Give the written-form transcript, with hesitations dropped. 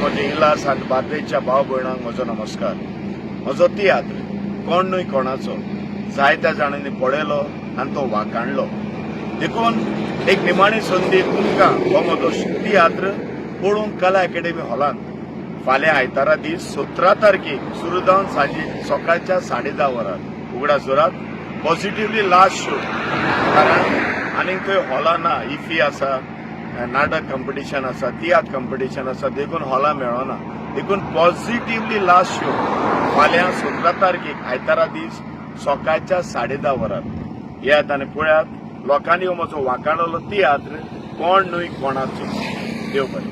म्हजे उल्हास आनी बार्देसच्या भाव भयणांक म्हजो नमस्कार. म्हजो तियात्र कोण न्हय कोणाचो जायत्या जाणांनी पळयलो आनी तो वाखाणलो. देखून एक निमाणी संदी तुमकां हो म्हजो तियात्र पळोवंक कला अकॅडमी हॉलांत फाल्यां आयतारा दीस 17 तारखेक सुरू जावन सांजे सकाळच्या 10:30 वरार उगडा जोरात पॉझिटिव्हली लास्ट शो. कारण आनीक थंय हॉलां ना, इफी आसा, नाटक कॉम्पिटिशन आसा, तियात्र कॉम्पिटिशन आसा, देखून हॉलां मेळना. देखून पॉझिटिव्हली लास्ट शो फाल्यां 17 तारखेक आयतारा दीस सकाळच्या 10:30 वरार येयात आनी पळयात. लोकांनी हो म्हजो वाखाणलो तियात्र कोण न्हय कोणाचो. देव बरें.